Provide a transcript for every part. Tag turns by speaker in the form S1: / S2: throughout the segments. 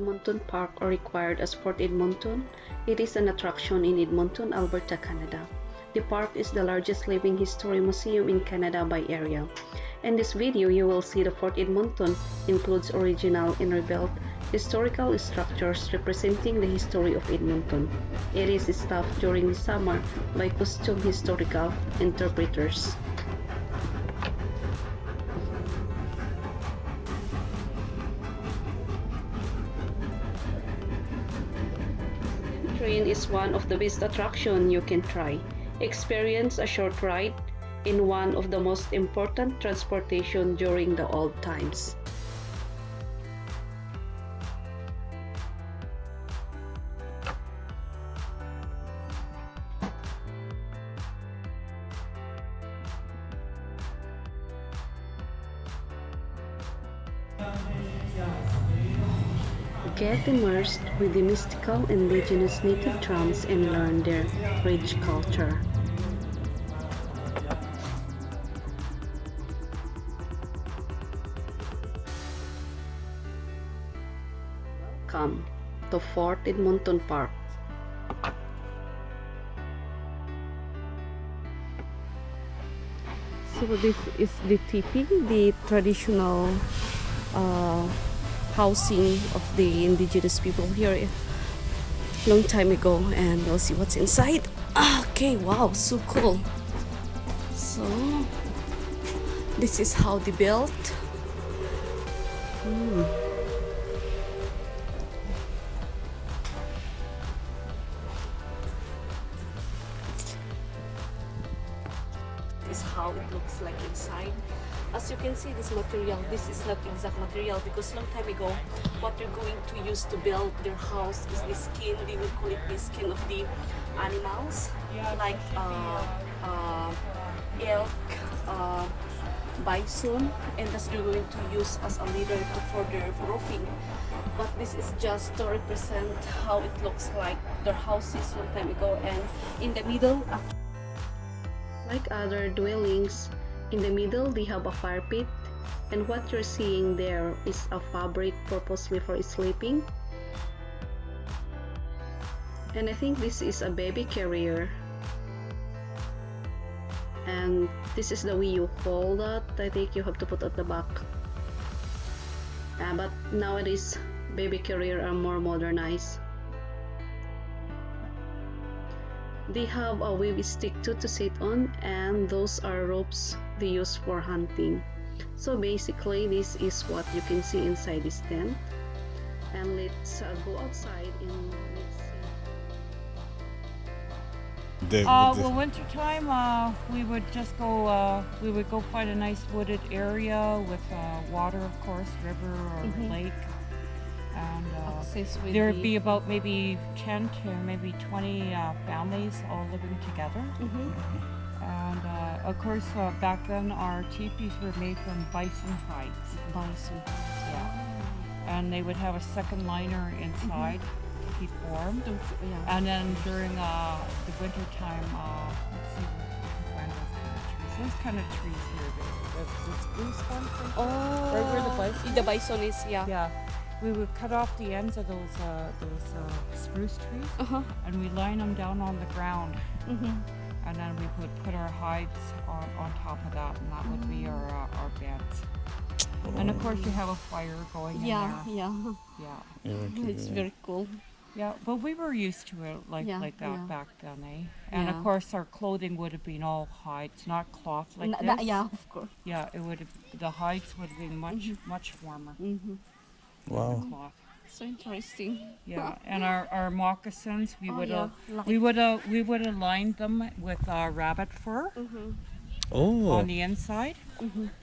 S1: Edmonton Park, or required as Fort Edmonton. It is an attraction in Edmonton, Alberta, Canada. The park is the largest living history museum in Canada by area. In this video, you will see the Fort Edmonton includes original and rebuilt historical structures representing the history of Edmonton. It is staffed during the summer by costume historical interpreters. Train is one of the best attractions you can try. Experience a short ride in one of the most important transportation during the old times. Get immersed with the mystical indigenous native drums and learn their rich culture. Welcome to Fort Edmonton Park. So this is the tipi, the traditional housing of the indigenous people here long time ago, and we'll see what's inside. Okay, wow, so cool. So this is how they built. This is how it looks like inside. As you can see, this material, this is not exact material because long time ago, what they're going to use to build their house is the skin. They would call it the skin of the animals, like elk, bison, and that's they're going to use as a leader for their roofing. But this is just to represent how it looks like their houses long time ago. And in the middle, like other dwellings, in the middle they have a fire pit, and what you're seeing there is a fabric purposely for sleeping. And I think this is a baby carrier, and this is the way you hold that. I think you have to put at the back, but nowadays baby carrier are more modernized. They have a wavy stick too to sit on, and those are ropes they use for hunting. So basically this is what you can see inside this tent, and let's go outside and let's see.
S2: Well, winter time, we would just go. We would go find a nice wooded area with water, of course, river or lake, and there would be about maybe 10 to maybe 20 families all living together. And of course, back then our teepees were made from bison hides.
S1: Bison.
S2: Yeah. And they would have a second liner inside to keep warm.
S1: Yeah.
S2: And then during the winter time, let's see those kind of trees here. The spruce ones.
S1: Oh,
S2: Where the bison?
S1: The bison is, yeah.
S2: Yeah. We would cut off the ends of those spruce trees, and we line them down on the ground. And then we would put our hides on top of that, and that would be our beds. And of course, you have a fire going in there.
S1: Yeah. It's very cool.
S2: Yeah, but we were used to it like that back then, eh? And of course, our clothing would have been all hides, not cloth like this.
S1: Yeah, of course.
S2: Yeah, it would have. The hides would have been much warmer.
S3: Wow.
S2: Than cloth.
S1: So interesting.
S2: Yeah, and our moccasins, we would have
S1: like-
S2: we would have lined them with rabbit fur
S3: Oh.
S2: on the inside,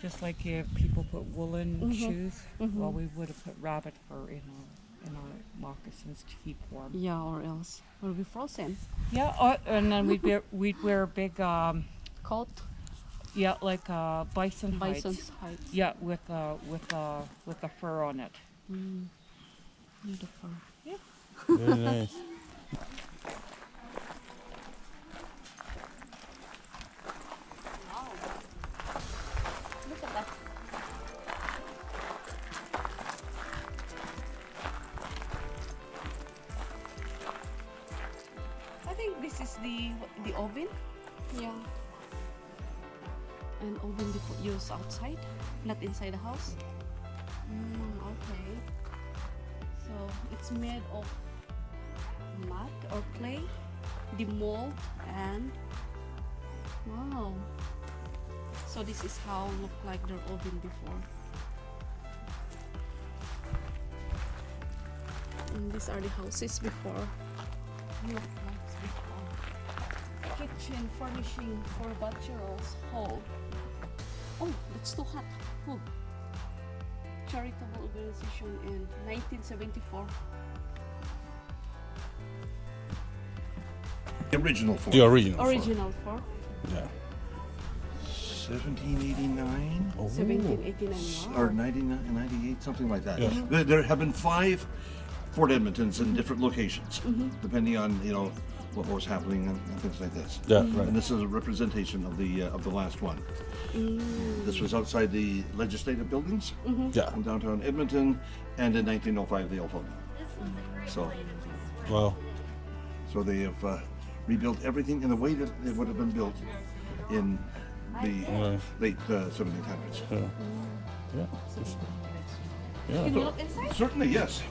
S2: just like if people put woolen shoes. Well, we would have put rabbit fur in our moccasins to keep warm.
S1: Yeah, or else we'll be frozen.
S2: Yeah, and then we'd wear big
S1: Coat.
S2: yeah, like bison hides.
S1: Bison's hides.
S2: Yeah, with the fur on it.
S1: Beautiful.
S2: Yeah.
S3: Very nice.
S1: Wow. Look at that. is the oven.
S4: Yeah.
S1: An oven used outside, not inside the house. Okay. So it's made of mud or clay, the mold, and wow. So this is how look like their oven before. And these are the houses before. Look like before. Kitchen furnishing for bachelors hall. Oh, it's too hot. Oh. Charitable organization in 1974.
S5: The original fort.
S3: The original. fort.
S1: Original fort.
S3: Yeah.
S5: 1789
S3: Oh.
S1: 1789.
S5: or 98, something like that.
S3: Yeah.
S5: There have been 5 Fort Edmontons in different locations, depending on what was happening and things like this.
S3: Yeah,
S5: And
S3: right.
S5: this is a representation of the last one. This was outside the legislative buildings
S3: Yeah.
S5: in downtown Edmonton, and in 1905 they all fell down. So
S3: Wow.
S5: they have rebuilt everything in the way that it would have been built in the late 1700s.
S3: Yeah. Yeah. Yeah.
S1: Can you look inside?
S5: Certainly, yes.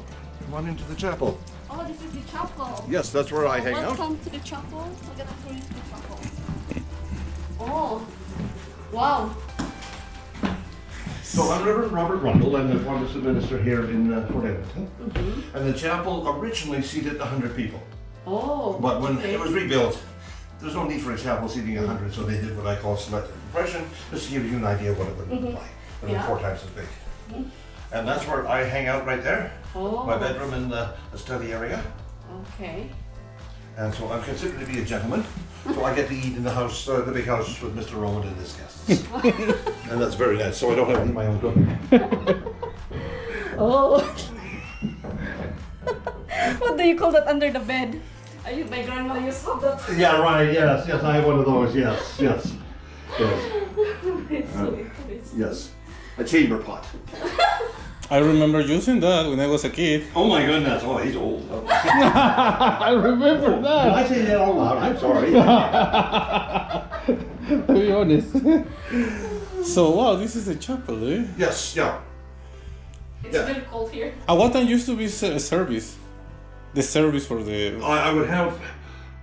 S5: Come on into the chapel.
S1: Oh, this is the chapel.
S5: Yes, that's where I hang out.
S1: Welcome to the chapel. We're gonna show you the chapel. Oh, wow.
S5: So I'm Reverend Robert Rundle. I'm the pharmacist minister here in Fort Edmonton. And the chapel originally seated 100 people.
S1: Oh.
S5: But when
S1: okay.
S5: it was rebuilt, there's no need for a chapel seating 100, so they did what I call selective compression, just to give you an idea of what it would look like. It was
S1: Yeah.
S5: 4 times as big. And that's where I hang out right there.
S1: Oh.
S5: My bedroom in the study area.
S1: Okay.
S5: And so I'm considered to be a gentleman. So I get to eat in the house, the big house with Mr. Rowan and his guests. And that's very nice, so I don't have to eat my own cooking.
S1: Oh. What do you call that under the bed? My grandma used to have that.
S5: Yeah, right, yes, I have one of those, yes.
S1: It's so interesting.
S5: Yes. A chamber pot.
S3: I remember using that when I was a kid.
S5: Oh my goodness, oh, he's old.
S3: I remember
S5: Did
S3: that.
S5: I say that out loud? I'm sorry.
S3: To be honest. So wow, this is a chapel, eh?
S5: Yes, yeah.
S1: It's
S5: Yeah.
S1: very cold here.
S3: At what time used to be service? The service for the.
S5: I would have,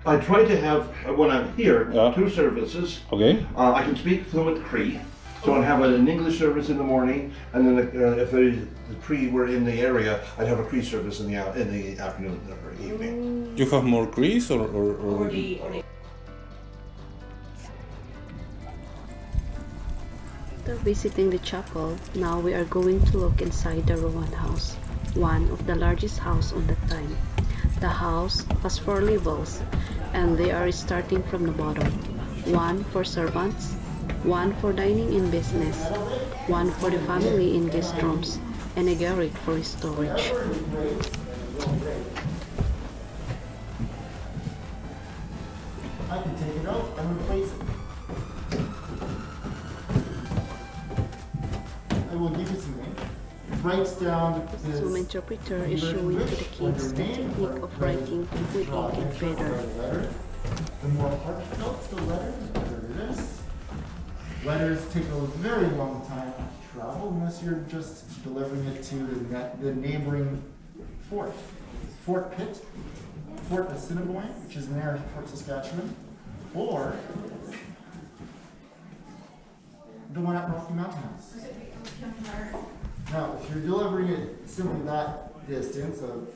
S5: I try to have, when I'm here,
S3: Yeah.
S5: 2 services.
S3: Okay.
S5: I can speak fluent Cree, so I'd have an English service in the morning, and then if the Cree were in the area, I'd have a Cree service in the afternoon or evening.
S3: You have more Greece or
S1: Or the After visiting the chapel, now we are going to look inside the Rowan house, one of the largest house on that time. The house has 4 levels, and they are starting from the bottom. 1 for servants, 1 for dining in business, 1 for the family in guest rooms, and a garage for storage.
S6: I can take it out and replace it. I will give you some ink. Writes down
S1: The Zoom interpreter is showing to the kids the technique of writing with ink and feather.
S6: letter. The more heartfelt the letter, the better it is. Letters take a very long time to travel unless you're just delivering it to the neighboring fort. Fort Pitt, Fort Assiniboine, which is near Fort Saskatchewan, or the one at Rocky Mountain House. Now, if you're delivering it simply that distance, a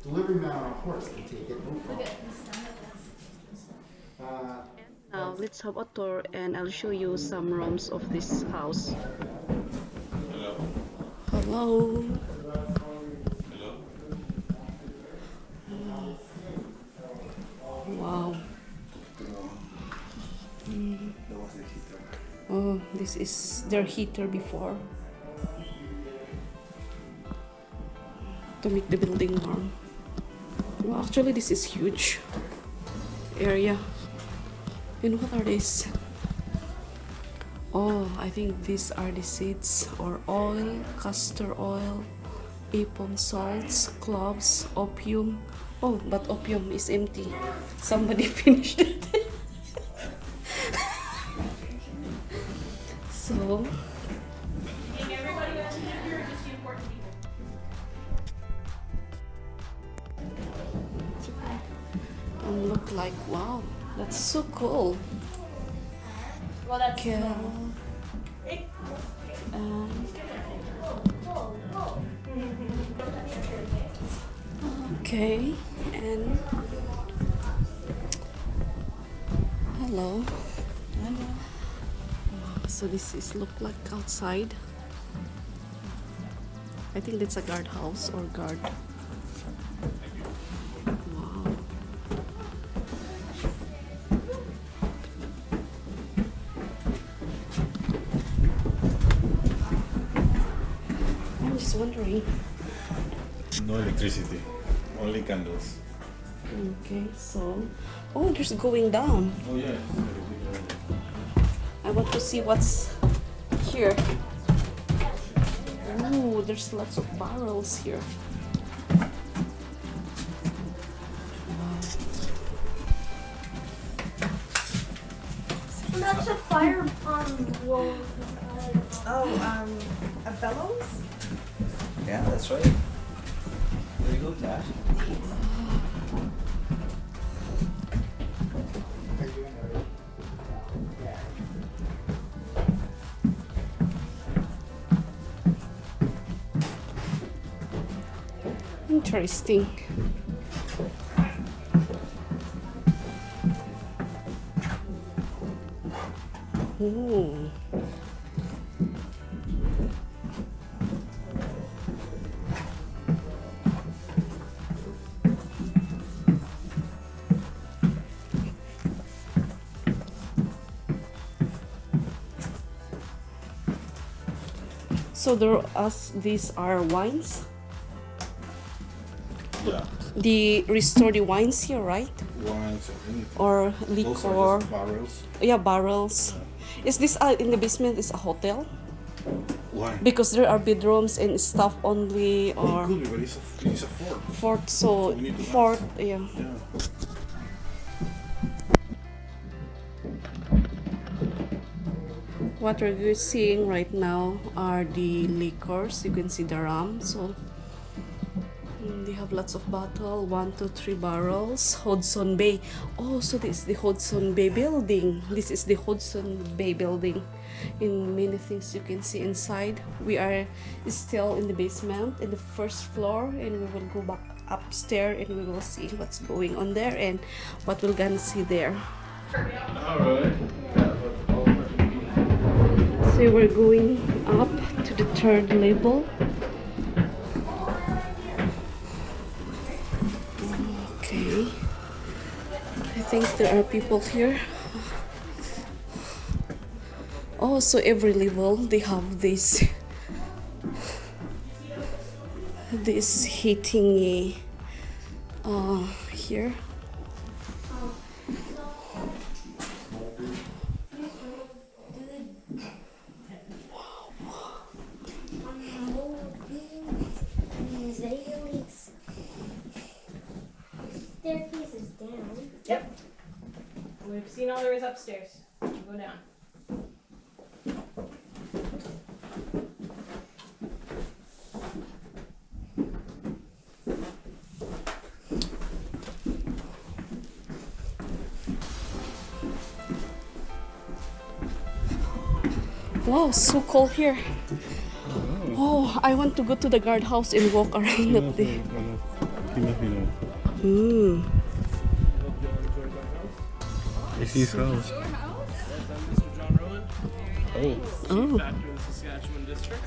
S6: delivery man on a horse can take it, no problem.
S1: Now let's have a tour and I'll show you some rooms of this house. Hello. Wow. Oh, this is their heater before to make the building warm. Well, actually this is huge area. And what are these? Oh, I think these are the seeds or oil, castor oil, Epsom salts, cloves, opium. Oh, but opium is empty. Somebody finished it. So, look like, wow, that's so cool.
S4: Well, that's
S1: Okay. Okay, and hello. So this is look like outside. I think that's a guard house or guard. Wow. I'm just wondering.
S3: No electricity, only candles.
S1: Okay, so oh, there's going down.
S3: Oh yeah.
S1: I want to see what's here. Oh, there's lots of barrels here.
S4: That's a fire wall.
S7: Oh, a bellows?
S8: Yeah, that's right. There you go, Tash.
S1: Interesting. Ooh. So these are wines.
S3: Yeah.
S1: The restore the wines here, right?
S3: Wines or anything.
S1: Or
S3: Those
S1: liquor.
S3: are just barrels.
S1: Yeah, barrels. Is this in the basement is a hotel?
S3: Why?
S1: Because there are bedrooms and stuff only,
S3: It
S1: or
S3: could be, but it's a fort.
S1: fort. So
S3: we need to
S1: fort,
S3: ask.
S1: yeah.
S3: Yeah.
S1: What we're seeing right now are the liquors. You can see the rum. So they have lots of bottle. 1, 2, 3 barrels. Hudson Bay. Oh, so this is the Hudson Bay building. This is the Hudson Bay building. In many things you can see inside. We are still in the basement, in the first floor, and we will go back upstairs and we will see what's going on there and what we're gonna see there.
S3: Alright.
S1: So we're going up to the 3rd level. Okay. I think there are people here. Oh, so every level they have this heating here.
S4: Staircase is down.
S7: Yep. We've seen all there is upstairs. Go down.
S1: Wow, so cold here. Oh, I want to go to the guardhouse and walk around up there.
S3: It's his house.
S9: Mr. John Rowan.
S3: Oh.
S1: Oh.
S9: Factor in the Saskatchewan district.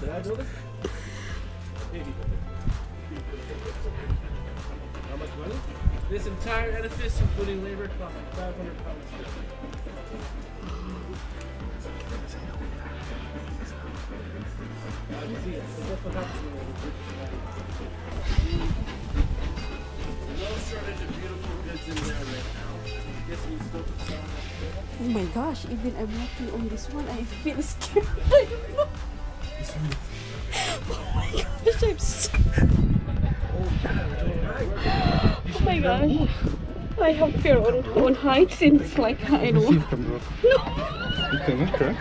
S9: Did I build it? How much money? This entire edifice, including labor, cost £500. That's what happens no shortage of beautiful goods in there right now. Guess we still put some on the table.
S1: Oh my gosh, even I'm walking on this one, I feel scared. I don't know. gosh. I have fear on heights since like I
S3: Let's see
S1: don't.
S3: if it comes up.
S1: No.
S3: You cannot, correct?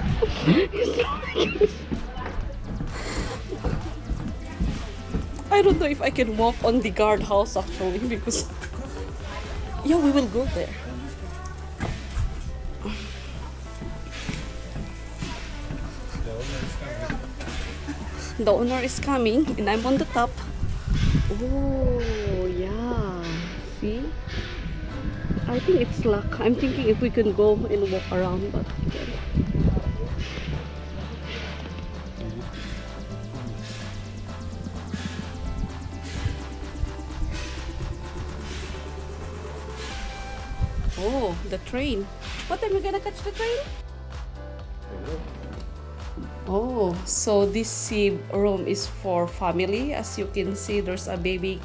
S1: I don't know if I can walk on the guardhouse actually because yeah, we will go there. The owner is coming and I'm on the top. Oh yeah, see? I think it's luck. I'm thinking if we can go and walk around, but yeah. Oh, the train. What time are we gonna catch the train? Oh, so this room is for family. As you can see, there's a baby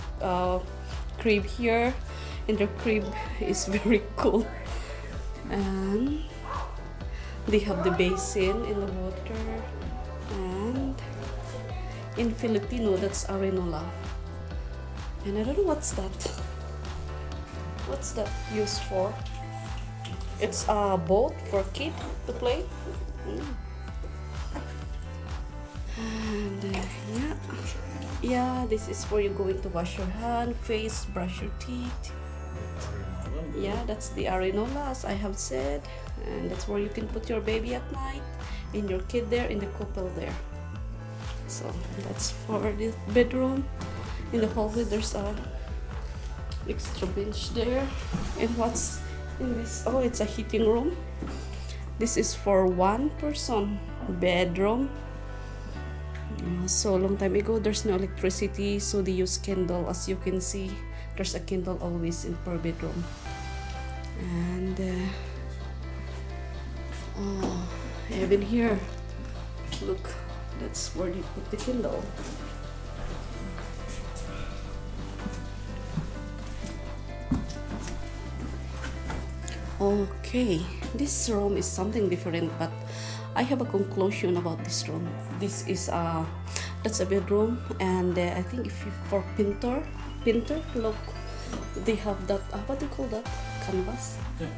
S1: crib here, and the crib is very cool. And they have the basin in the water, and in Filipino, that's arenola. And I don't know what's that. What's that used for? It's a boat for kid to play. And yeah, this is where you're going to wash your hand, face, brush your teeth. Yeah, that's the arenola, as I have said, and that's where you can put your baby at night, and your kid there, and the couple there. So that's for the bedroom. In the hallway, there's a extra bench there. And what's in this? Oh, it's a heating room. This is for one person bedroom. So long time ago, there's no electricity, so they use candle. As you can see, there's a candle always in per bedroom. And even here, look, that's where they put the candle. Okay, this room is something different, but I have a conclusion about this room. This is that's a bedroom, and I think if you for painter, look, they have that what do you call that, canvas? Yeah.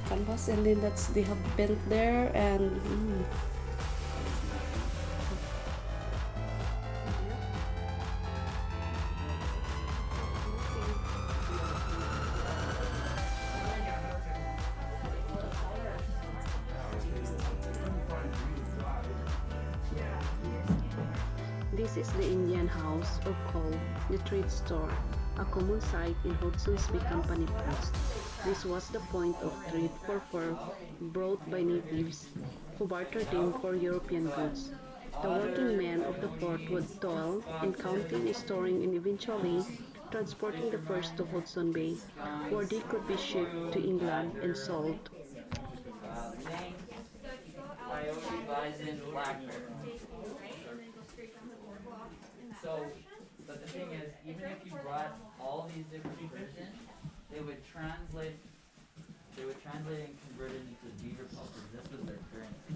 S1: Canvas, and then they have bent there, and this is the Indian house, or called the trade store, a common sight in Hudson's Bay Company post. This was the point of trade for fur brought by natives who bartered them for European goods. The working men of the fort would toil in counting, storing, and eventually transporting the furs to Hudson Bay, where they could be shipped to England and sold.
S10: So, but the thing is, even if you brought all these different versions, they would translate and convert it into beaver pelts. This was their currency.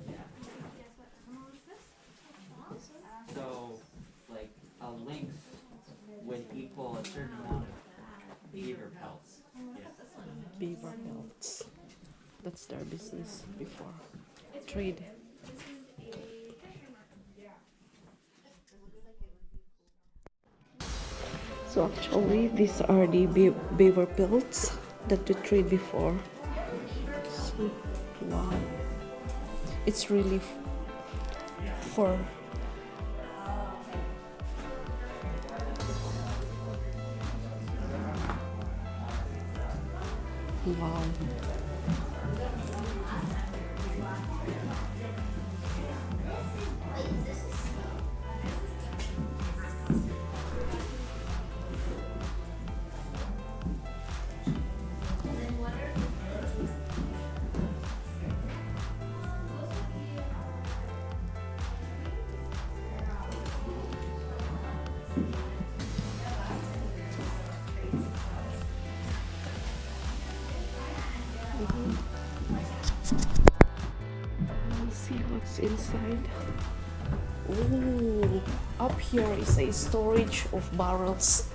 S10: Yeah. So, like, a lynx would equal a certain amount of beaver pelts. Yeah.
S1: Beaver pelts. That's their business before. Trade. So actually, these are the beaver pelts that we trade before. So, wow, it's really for wow. Let me see what's inside. Ooh, up here is a storage of barrels.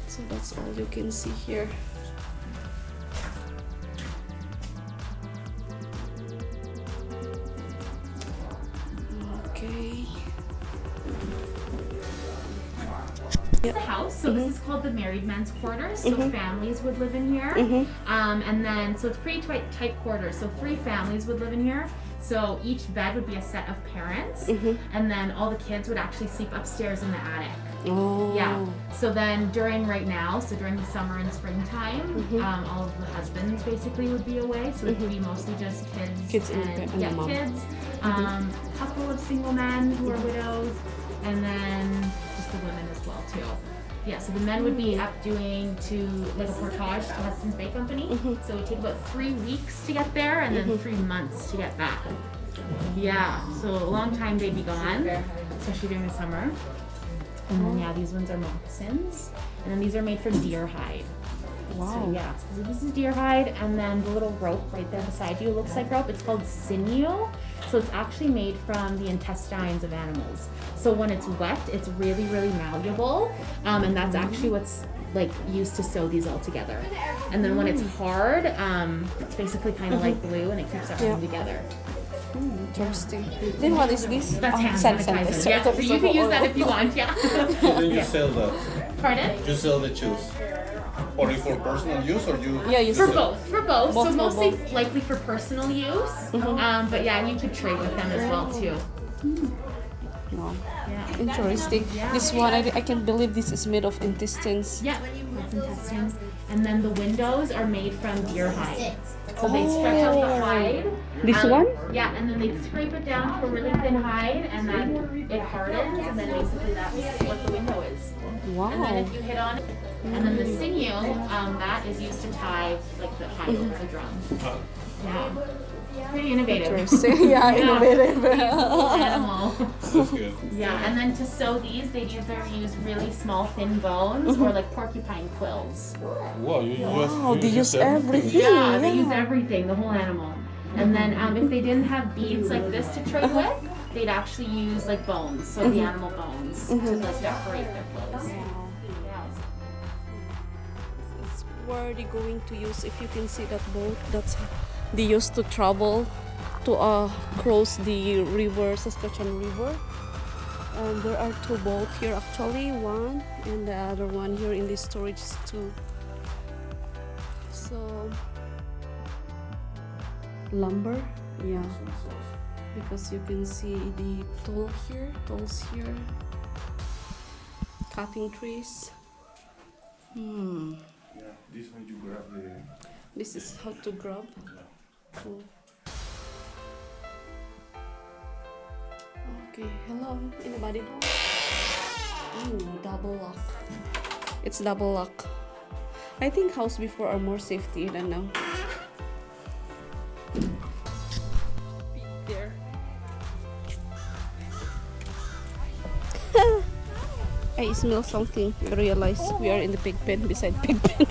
S1: So that's all you can see here. Okay.
S11: It's a house, so this is called the married men's quarters. So families would live in here, and then so it's pretty tight quarters. So 3 families would live in here. So each bed would be a set of parents, and then all the kids would actually sleep upstairs in the attic.
S1: Oh.
S11: Yeah. So then during the summer and springtime, all of the husbands basically would be away. So it would be mostly just kids and
S1: the mom.
S11: kids. Couple of single men who are widows, and then just the women as well too. Yeah, so the men would be up doing like a portage to Hudson's Bay Company. So it would take about 3 weeks to get there, and then 3 months to get back. Yeah, so a long time they'd be gone, especially during the summer. And then yeah, these ones are moccasins, and then these are made from deer hide.
S1: Wow.
S11: So yeah, so this is deer hide, and then the little rope right there beside you looks like rope. It's called sinew. So it's actually made from the intestines of animals. So when it's wet, it's really, really malleable, and that's actually what's like used to sew these all together. And then when it's hard, it's basically kind of like glue, and it keeps everything together.
S1: Interesting. Then what is this?
S11: That's hand sanitizer. Yeah, so you can use that if you want. Yeah.
S3: Then you sell the.
S11: Pardon?
S3: You sell the shoes. Only for personal use, or you?
S1: Yeah, you
S11: for
S1: sell.
S11: both. For both.
S1: Both
S11: So
S1: for
S11: mostly
S1: both.
S11: likely for personal use. But yeah, you could trade with them as well too.
S1: Wow.
S11: Yeah.
S1: Interesting. This one, I can't believe this is made of intestines.
S11: Yeah, that's intestines. And then the windows are made from deer hide. So they stretch out the hide.
S1: This one?
S11: Yeah, and then they scrape it down to a really thin hide, and then it hardens, and then basically that's what the window is.
S1: Wow.
S11: And then if you hit on it, and then the sinew, that is used to tie like the hide over the drum. Yeah. Pretty innovative.
S1: Interesting. Yeah, innovative.
S11: Beautiful animal.
S3: That's good.
S11: Yeah, and then to sew these, they either use really small thin bones or like porcupine quills.
S3: Wow,
S1: They use everything.
S11: Yeah, they use everything, the whole animal. And then if they didn't have beads like this to trade with, they'd actually use like bones, so the animal bones, to like decorate their clothes.
S1: It's where they're going to use, if you can see that boat, that's they used to travel to cross the river, Saskatchewan River. And there are 2 boats here actually, one and the other one here in the storage is 2. So lumber, yeah, because you can see the tools here, cutting trees.
S5: Yeah, this one you grab the.
S1: This is how to grab. Cool. Okay, hello, anybody home? Ooh, double lock. It's double lock. I think house before are more safety than now. There. I smell something. I realize we are in the pig pen, beside pig pen.